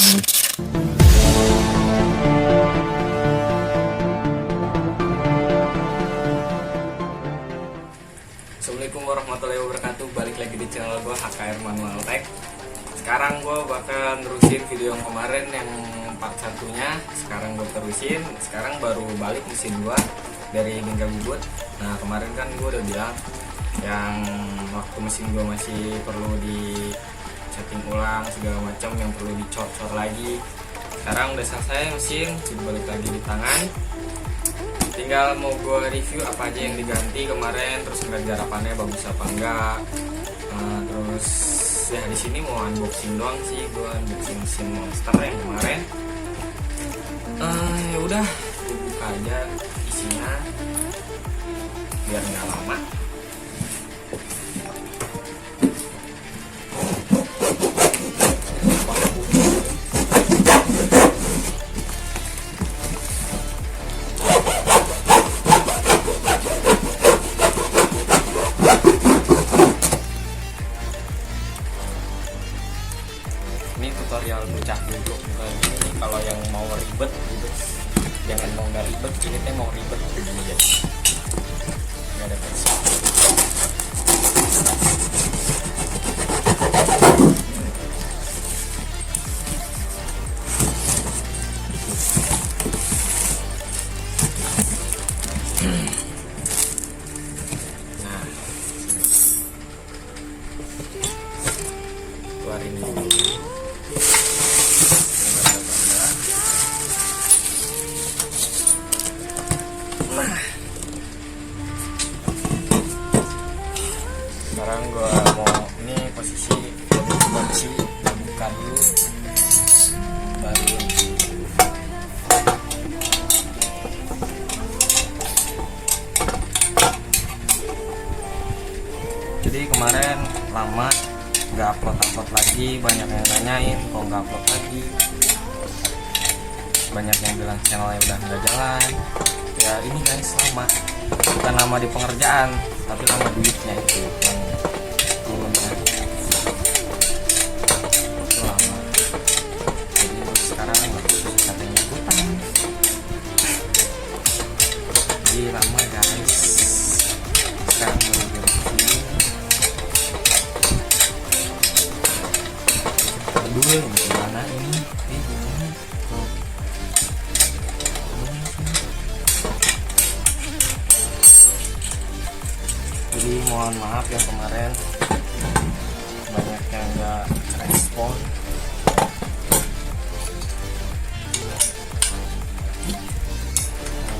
Assalamualaikum warahmatullahi wabarakatuh. Balik lagi di channel gue HKR Manual Tech. Sekarang gue bakal nerusin video yang kemarin yang part satunya. Sekarang gue terusin. Sekarang baru balik mesin gue dari bengkel bubut. Nah kemarin kan gue udah bilang yang waktu mesin gue masih perlu di setting ulang segala macam, yang perlu dicor-cor lagi. Sekarang udah selesai mesin, sudah balik lagi di tangan. Tinggal mau gue review apa aja yang diganti kemarin, terus ngeliat garapannya bagus apa enggak. Terus ya di sini mau unboxing doang sih, gue unboxing mesin monster yang kemarin. Ya udah, buka aja isinya biar nggak lama. Ini tutorial pecah dulu. Ini kalau yang mau ribet gitu, jangan mau nggak ribet. Ini teh mau ribet begini ya. Nggak ada versi. Nah, keluarin dulu. Sekarang gua mau ini posisi kunci, buka dulu baru. Jadi kemarin lama nggak upload lagi, banyak yang nanyain kok nggak upload lagi, banyak yang bilang channelnya udah nggak jalan. Ya ini guys, lama, bukan lama di pengerjaan tapi lama duitnya itu yang turunnya itu lama. Jadi sekarang katanya ikutan, jadi lama guys. Sekarang baru bersih dulu gimana ini gimana tuh. Jadi mohon maaf yang kemarin banyak yang nggak respon.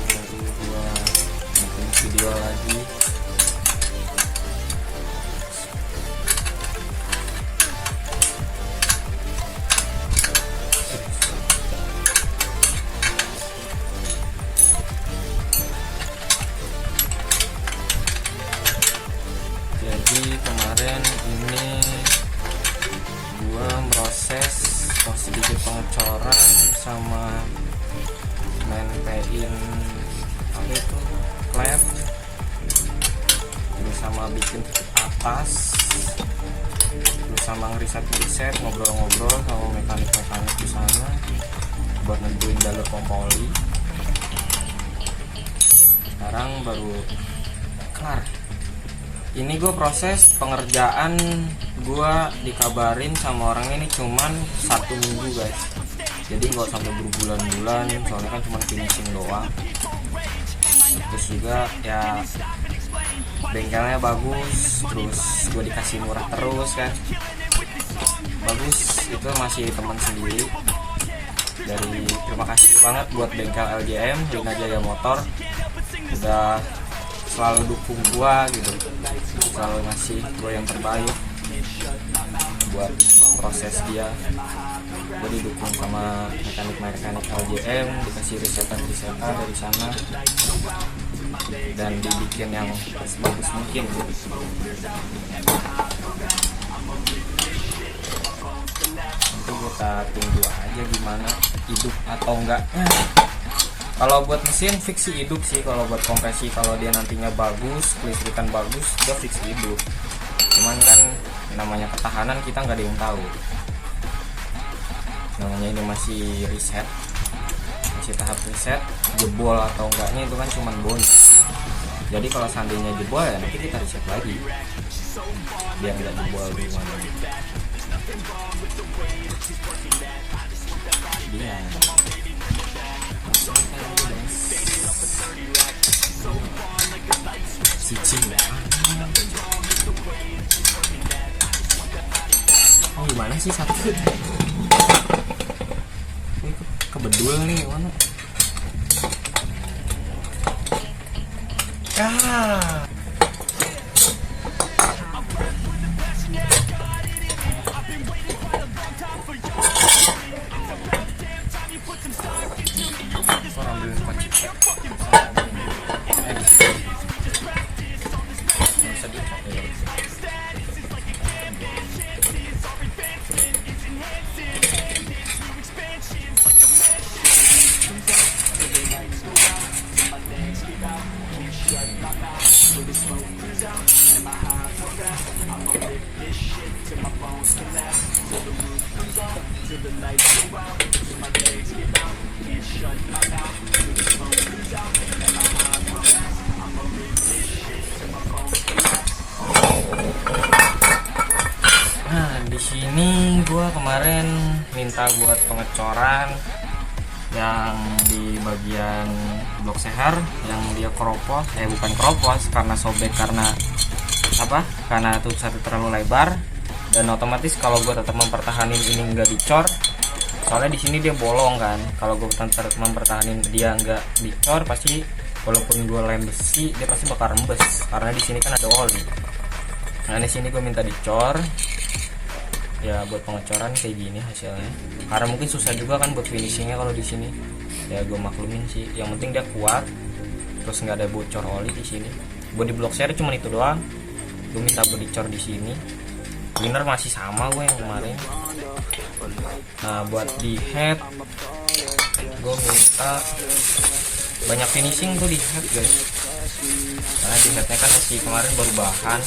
Baru gua bikin video lagi. Jadi kemarin ini gua proses sedikit pengecoran sama menpein apa itu klep, terus sama bikin atas, terus sama ngeriset ngobrol-ngobrol sama mekanik di sana buat nentuin jalur pompa oli. Sekarang baru kelar. Ini gue proses pengerjaan, gue dikabarin sama orang ini cuman 1 minggu guys. Jadi nggak sampai berbulan-bulan, soalnya kan cuma finishing doang. Terus juga ya bengkelnya bagus, terus gue dikasih murah terus kan. Bagus, itu masih teman sendiri. Terima kasih banget buat bengkel LJM, Lina Jaya Motor, udah selalu dukung gua gitu, selalu ngasih gua yang terbaik buat proses dia. Gua didukung sama mekanik LJM, dikasih risetan dari sana dan dibikin yang sebagus mungkin gitu. Nanti kita tunggu aja gimana hidup atau enggaknya. Kalau buat mesin fix hidup sih, kalau buat kompresi kalau dia nantinya bagus, kelistrikan bagus, udah fix hidup. Cuman kan namanya ketahanan kita nggak ada yang tahu. namanya ini masih riset, masih tahap riset. Jebol atau enggaknya itu kan cuman bonus. Jadi kalau seandainya jebol ya nanti kita riset lagi biar nggak jebol gimana. Dia cicing. Oh gimana sih satu? Ini kebedul nih mana? Ah. Nah, di sini gua kemarin minta buat pengecoran yang di bagian blok seher yang dia keropos, bukan keropos karena sobek, karena apa? Karena tulisan terlalu lebar, dan otomatis kalau gue tetap mempertahankan ini nggak dicor, soalnya di sini dia bolong kan. Kalau gue tetap mempertahankan dia nggak dicor, pasti walaupun gue lem besi dia pasti bakal rembes karena di sini kan ada oli. Nah di sini gue minta dicor ya, buat pengecoran kayak gini hasilnya. Karena mungkin susah juga kan buat finishingnya kalau di sini. Ya gue maklumin sih. Yang penting dia kuat, terus nggak ada bocor oli di sini. Body block share cuma itu doang. Gue minta body dicor di sini. Cleaner masih sama gue yang kemarin. Nah buat di head gue minta banyak finishing tuh di head guys. Karena di headnya kan masih kemarin baru bahan.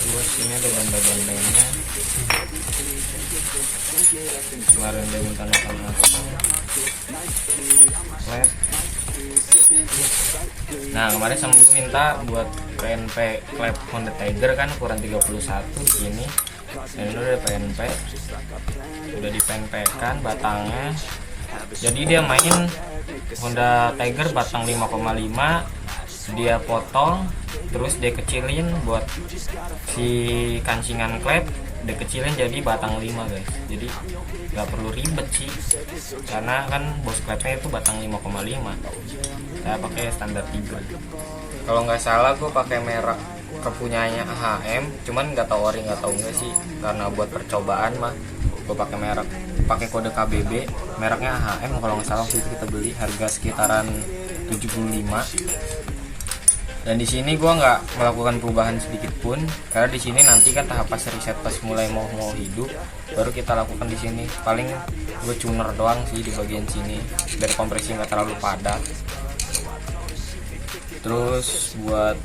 Terus ini ada benda-bendanya. Kemarin dia minta makan. Nah kemarin sama gue minta buat PNP klep Honda Tiger kan ukuran 31 di sini. Dan ini udah PNP, udah di PNP kan batangnya. Jadi dia main Honda Tiger batang 5,5, dia potong terus dia kecilin buat si kancingan klep, dia kecilin jadi batang 5 guys. Jadi nggak perlu ribet sih, karena kan bos klepnya itu batang 5,5. Saya pakai standar 3. Kalau nggak salah gue pakai merek kepunyanya AHM, cuman nggak tahu ori nggak tahu enggak sih, karena buat percobaan mah gue pakai merek, pakai kode KBB, mereknya AHM. Kalau nggak salah waktu itu kita beli harga sekitaran 75. Dan di sini gue nggak melakukan perubahan sedikit pun, karena di sini nanti kan tahap pas riset pas mulai mau hidup baru kita lakukan di sini. Paling gue tuner doang sih di bagian sini biar kompresi nggak terlalu padat. Terus buat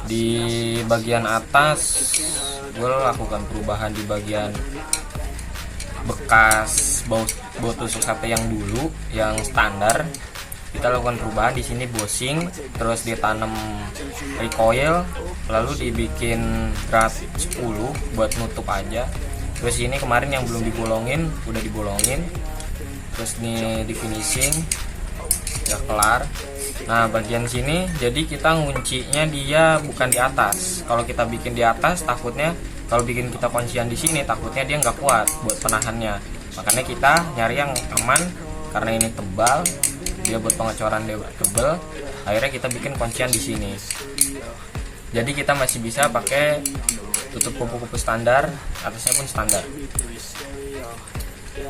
di bagian atas gue lakukan perubahan di bagian bekas baut tusuk sate yang dulu yang standar. Kita lakukan perubahan di sini, bosing, terus ditanam recoil, lalu dibikin drat 10 buat nutup aja. Terus ini kemarin yang belum dibolongin udah dibolongin. Terus ini di finishing udah kelar. Nah bagian sini jadi kita nguncinya dia bukan di atas. Kalau kita bikin di atas takutnya, kalau bikin kita kuncian di sini takutnya dia nggak kuat buat penahannya. Makanya kita nyari yang aman, karena ini tebal, dia buat pengecoran dia tebal. Akhirnya kita bikin kuncian di sini. Jadi kita masih bisa pakai tutup kupu-kupu standar, atasnya pun standar.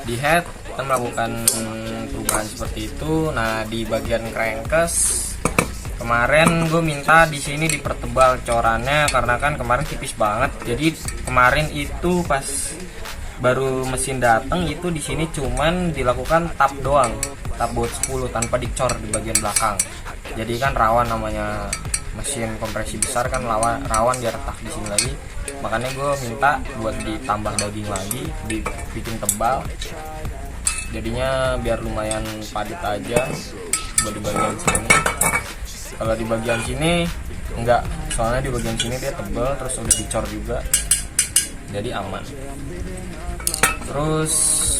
Di head kita melakukan perubahan seperti itu. Nah di bagian crankcase kemarin gue minta di sini dipertebal corannya, karena kan kemarin tipis banget. Jadi kemarin itu pas baru mesin datang itu di sini cuman dilakukan tap doang, tap baut 10 tanpa dicor di bagian belakang. Jadi kan rawan namanya mesin kompresi besar kan rawan dia retak di sini lagi. Makanya gue minta buat ditambah daging lagi, dibikin tebal, jadinya biar lumayan padat aja buat di bagian sini. Kalau di bagian sini enggak, soalnya di bagian sini dia tebal, terus udah dicor juga, jadi aman. Terus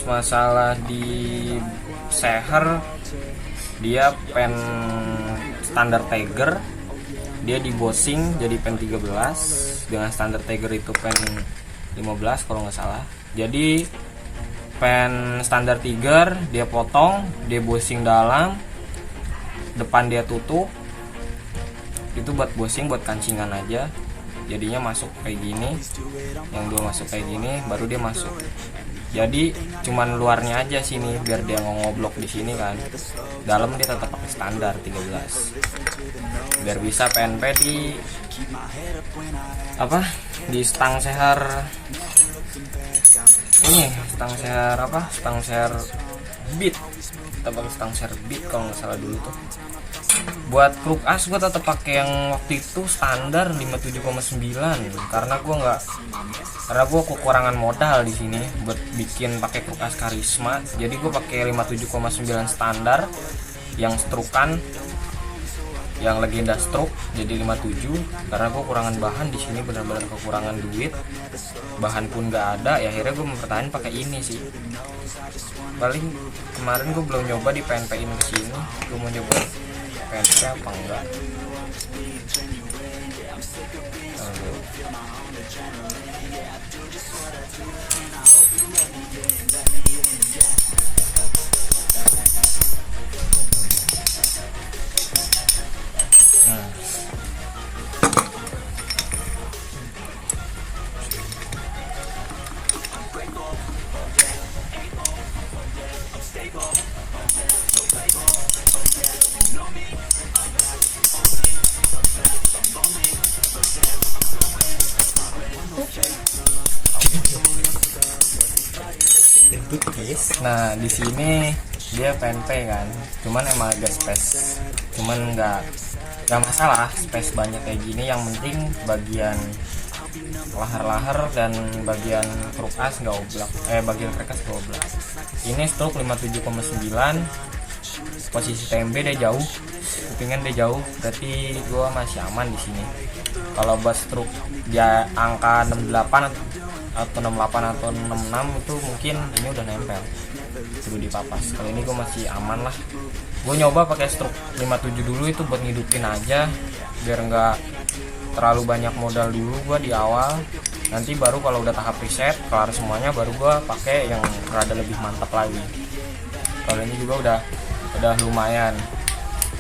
masalah di seher, dia pen standar Tiger, dia di bossing jadi pen 13, dengan standar Tiger itu pen 15 kalau nggak salah. Jadi pen standar Tiger dia potong, dia bossing dalam, depan dia tutup, itu buat bossing, buat kancingan aja. Jadinya masuk kayak gini, yang dua masuk kayak gini, baru dia masuk. Jadi cuman luarnya aja sini biar dia ngoblok di sini kan. Dalam dia tetap pakai standar 13. Biar bisa PNP di apa? Di stang seher ini, stang seher apa? Stang seher beat. Kita pakai stang seher beat kalau nggak salah dulu tuh. Buat kruk as gue tetap pakai yang waktu itu standar 57,9 karena gue kekurangan modal di sini buat bikin pakai kruk as Karisma. Jadi gue pakai 57,9 standar yang strukan, yang legenda stroke, jadi 57 karena gue kekurangan bahan di sini, benar-benar kekurangan duit, bahan pun nggak ada. Ya akhirnya gue mempertahankan pakai ini sih. Paling kemarin gue belum nyoba di PNP-in ke sini, gue mau nyoba PNP apa enggak. Nah di sini dia PNP kan, cuman emang agak space, cuman nggak masalah space banyak kayak gini. Yang penting bagian lahar-lahar dan bagian kruk as nggak oblak, bagian kerkas nggak oblak. Ini stroke 57,9, posisi TMB dia jauh, kupingan dia jauh, berarti gua masih aman di sini. Kalau buat stroke dia angka 68 atau 68 atau 66 itu mungkin ini udah nempel, perlu dipapas. Kalau ini gue masih aman lah. Gue nyoba pakai stroke 57 dulu itu buat ngidupin aja, biar nggak terlalu banyak modal dulu gue di awal. Nanti baru kalau udah tahap preset kelar semuanya, baru gue pakai yang rada lebih mantap lagi. Kalau ini juga udah lumayan.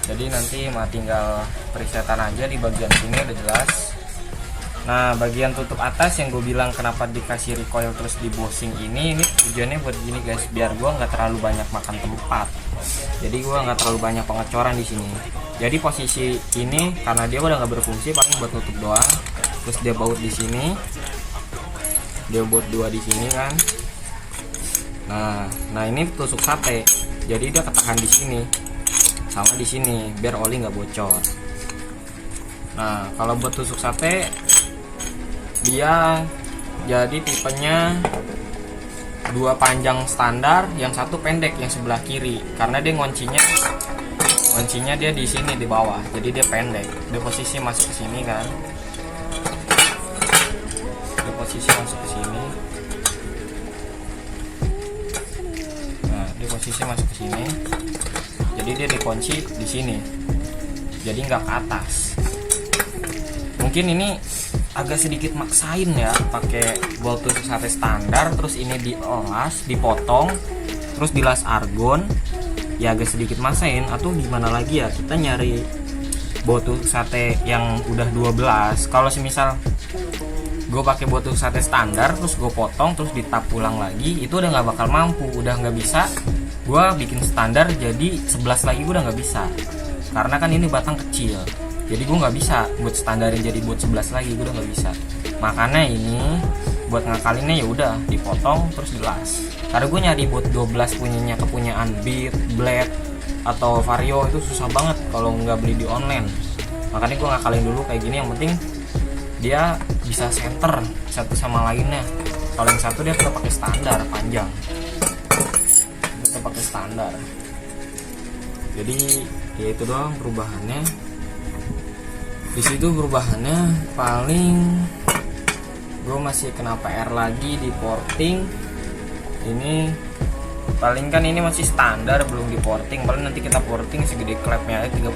Jadi nanti mah tinggal presetan aja di bagian sini udah jelas. Nah bagian tutup atas yang gue bilang kenapa dikasih recoil terus di bossing ini tujuannya buat gini guys, biar gue nggak terlalu banyak makan tempat. Jadi gue nggak terlalu banyak pengecoran di sini. Jadi posisi ini karena dia udah nggak berfungsi, paling buat tutup doang. Terus dia baut di sini, dia baut dua di sini kan. Nah ini tusuk sate, jadi dia ketahan di sini sama di sini biar oli nggak bocor. Nah kalau buat tusuk sate dia jadi tipenya dua panjang standar, yang satu pendek yang sebelah kiri karena dia ngoncinya dia di sini di bawah, jadi dia pendek. Dia posisi masuk ke sini kan, dia posisi masuk ke sini. Nah dia posisi masuk ke sini, jadi dia dikunci di sini, jadi nggak ke atas. Mungkin ini agak sedikit maksain ya pakai bolt tusuk sate standar, terus ini dielas, dipotong, terus dilas argon, ya agak sedikit maksain. Atau gimana lagi ya, kita nyari bolt tusuk sate yang udah 12. Kalau semisal gue pakai bolt tusuk sate standar terus gue potong terus ditap ulang lagi, itu udah nggak bakal mampu, udah nggak bisa. Gue bikin standar jadi 11 lagi gue udah nggak bisa, karena kan ini batang kecil. Jadi gue nggak bisa buat standarin jadi buat 11 lagi, gue udah nggak bisa. Makanya ini buat ngakalinnya ya udah dipotong terus dilas. Karena gue nyari buat 12 kepunyaan Beat, Blade atau Vario itu susah banget kalau nggak beli di online. makanya gue ngakalin dulu kayak gini. Yang penting dia bisa center satu sama lainnya. Kalau yang satu dia tetap pakai standar panjang, tetap pakai standar. Jadi ya itu doang perubahannya. Di situ perubahannya paling gue masih kena PR lagi di porting. Ini paling kan ini masih standar, belum di porting. Paling nanti kita porting segede klepnya aja 31.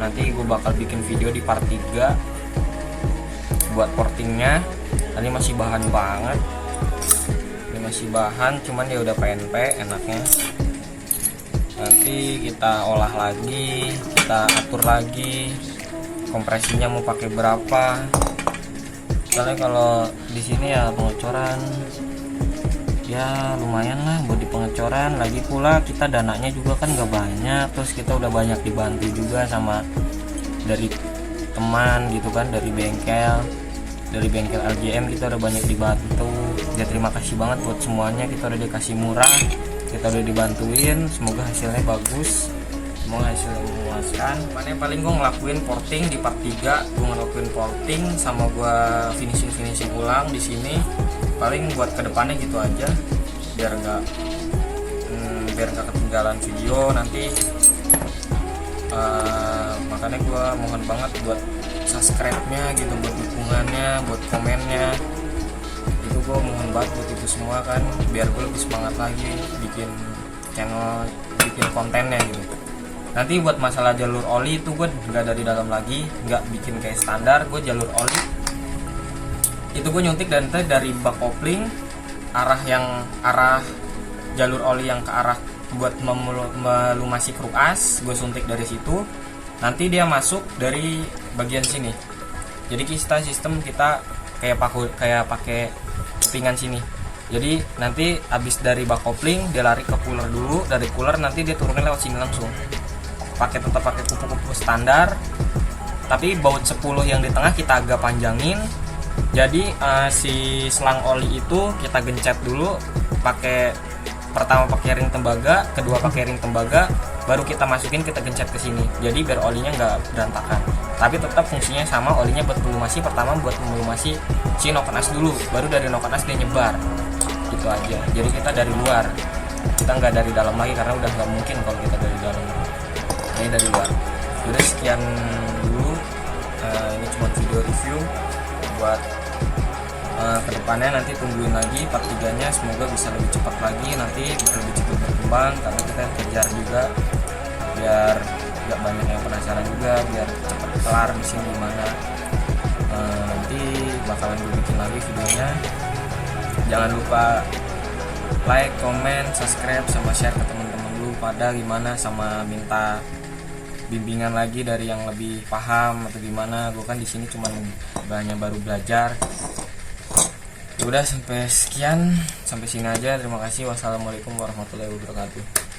Nanti gue bakal bikin video di part 3 buat portingnya. Ini masih bahan banget, ini masih bahan, cuman ya udah PNP enaknya. Nanti kita olah lagi, kita atur lagi kompresinya mau pakai berapa. Soalnya kalau di sini ya pengecoran ya lumayan lah buat di pengecoran. Lagi pula kita dananya juga kan gak banyak, terus kita udah banyak dibantu juga sama dari teman gitu kan, dari bengkel LGM kita udah banyak dibantu. Ya terima kasih banget buat semuanya, kita udah dikasih murah, kita udah dibantuin. Semoga hasilnya bagus, semoga hasilnya memuaskan. Paling gue ngelakuin porting di part 3, gue ngelakuin porting sama gue finishing ulang di sini. Paling buat kedepannya gitu aja, biar nggak ketinggalan video nanti. Makanya gue mohon banget buat subscribe-nya gitu, buat dukungannya, buat komennya. Itu gue mohon banget buat itu semua kan, biar gue lebih semangat lagi bikin channel, bikin kontennya gitu. Nanti buat masalah jalur oli itu gue nggak dari dalam lagi, nggak bikin kayak standar. Gue jalur oli itu gue nyuntik dari bak kopling, arah jalur oli yang ke arah buat melumasi kruk as, gue suntik dari situ. Nanti dia masuk dari bagian sini. Jadi sistem kita kayak pakai kepingan sini. Jadi nanti habis dari bak kopling dia lari ke cooler dulu, dari cooler nanti dia turunin lewat sini langsung. Tetap pakai kupu-kupu standar, tapi baut 10 yang di tengah kita agak panjangin. Jadi si selang oli itu kita gencet dulu, pertama pakai ring tembaga, kedua pakai ring tembaga, baru kita masukin, kita gencet ke sini. Jadi biar olinya nggak berantakan, tapi tetap fungsinya sama. Olinya buat melumasi, pertama buat melumasi si noken as dulu, baru dari noken as dia nyebar gitu aja. Jadi kita dari luar, kita nggak dari dalam lagi karena udah nggak mungkin kalau kita dari dalam. Ini dari luar. Udah sekian dulu, ini cuma video review. Buat kedepannya nanti tungguin lagi part 3 nya, semoga bisa lebih cepat lagi, nanti bisa lebih cepat berkembang karena kita kejar juga biar gak banyak yang penasaran juga, biar cepat kelar di sini gimana. Nanti bakalan gue bikin lagi videonya. Jangan lupa like, comment, subscribe, sama share ke teman-teman lu pada gimana, sama minta bimbingan lagi dari yang lebih paham atau gimana. Gue kan di sini cuman hanya baru belajar. Udah sampai sini aja. Terima kasih. Wassalamualaikum warahmatullahi wabarakatuh.